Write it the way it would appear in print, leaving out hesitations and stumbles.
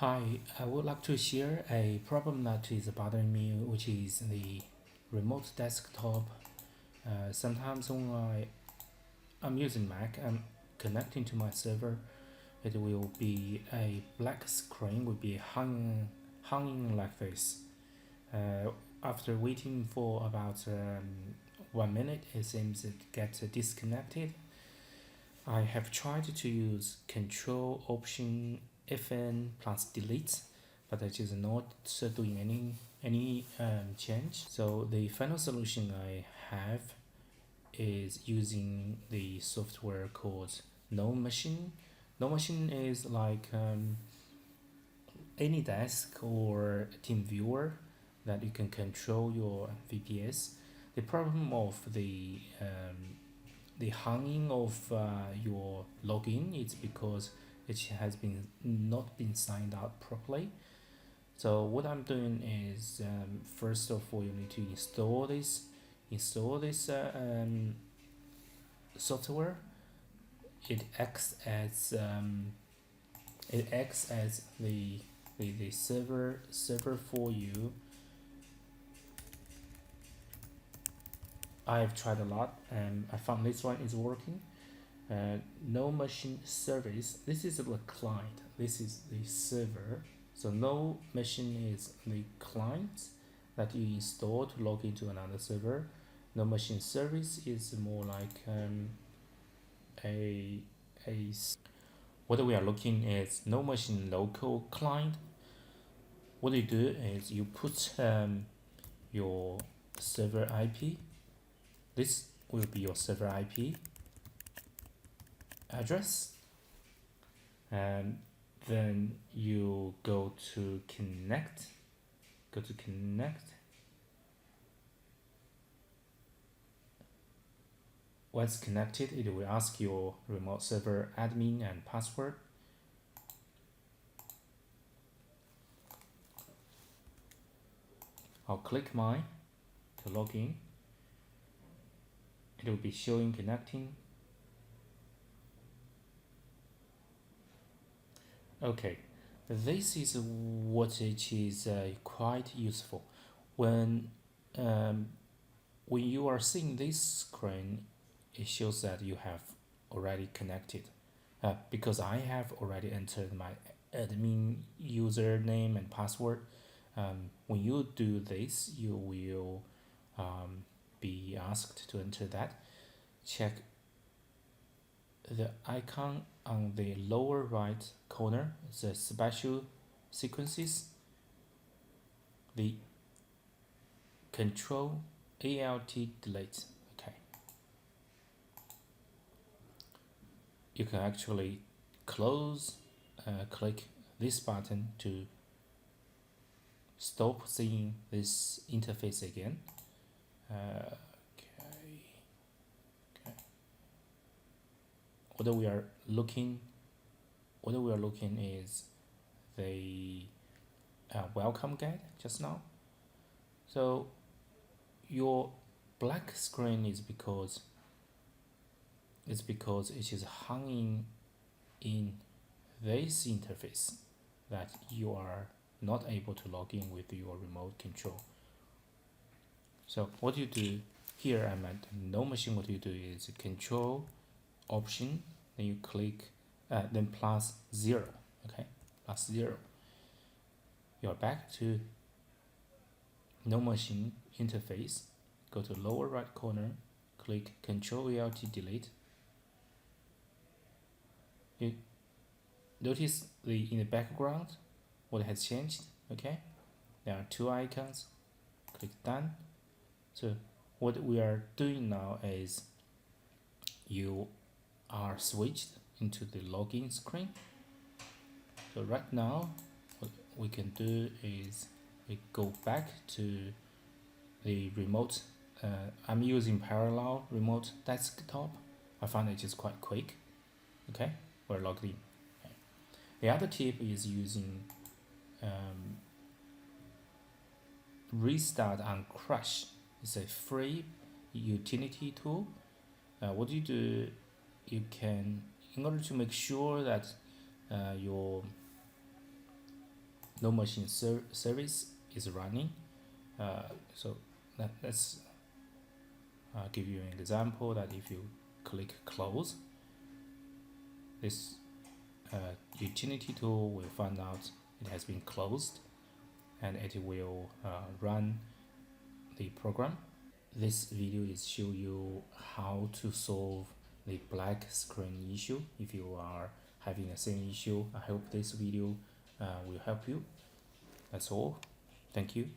Hi, I would like to share a problem that is bothering me, which is the remote desktop. Sometimes when I'm using Mac, I'm connecting to my server, it will be a black screen, will be hanging like this. Uh, After waiting for about 1 minute, it seems it gets disconnected. I have tried to use Control Option Fn plus Delete, but it is not doing any change. So the final solution I have is using the software called Nomachine. Nomachine is like AnyDesk or TeamViewer that you can control your VPS. The problem of the hanging of your login is because it has been not been signed out properly. So what I'm doing is first of all you need to install this software. It acts as the server for you. I've tried a lot and I found this one is working. Nomachine service. This is the client. This is the server. So Nomachine is the client that you install to log into another server. Nomachine service is more like a a. What we are looking is Nomachine local client. What you do is you put your server IP. This will be your server IP address, and then you go to connect. Once connected, it will ask your remote server admin and password. I'll click mine to log in. It will be showing connecting. Okay, this is what it is quite useful. When um, when you are seeing this screen, it shows that you have already connected. Because I have already entered my admin username and password. When you do this, you will be asked to enter that. Check the icon on the lower right corner, the special sequences, the Control Alt Delete. Okay, you can actually click this button to stop seeing this interface again. Okay. What we are looking is the welcome guide just now. So your black screen is because it is hanging in this interface that you are not able to log in with your remote control. So what you do here, I'm at Nomachine. What you do is Control Option, then you click, then +0. Okay, +0. You're back to Nomachine interface. Go to lower right corner, click Control Alt Delete. You notice in the background what has changed. Okay, there are two icons. Click Done. So what we are doing now is you are switched into the login screen. So right now what we can do is we go back to the remote. I'm using parallel remote desktop. I find it is quite quick. Okay, we're logged in. Okay. The other tip is using restart and crash. It's a free utility tool. What you do, you can, in order to make sure that your Nomachine service is running. So let's give you an example that if you click close, this utility tool will find out it has been closed, and it will run the program. This video is show you how to solve the black screen issue if you are having the same issue. I hope this video will help you. That's all. Thank you.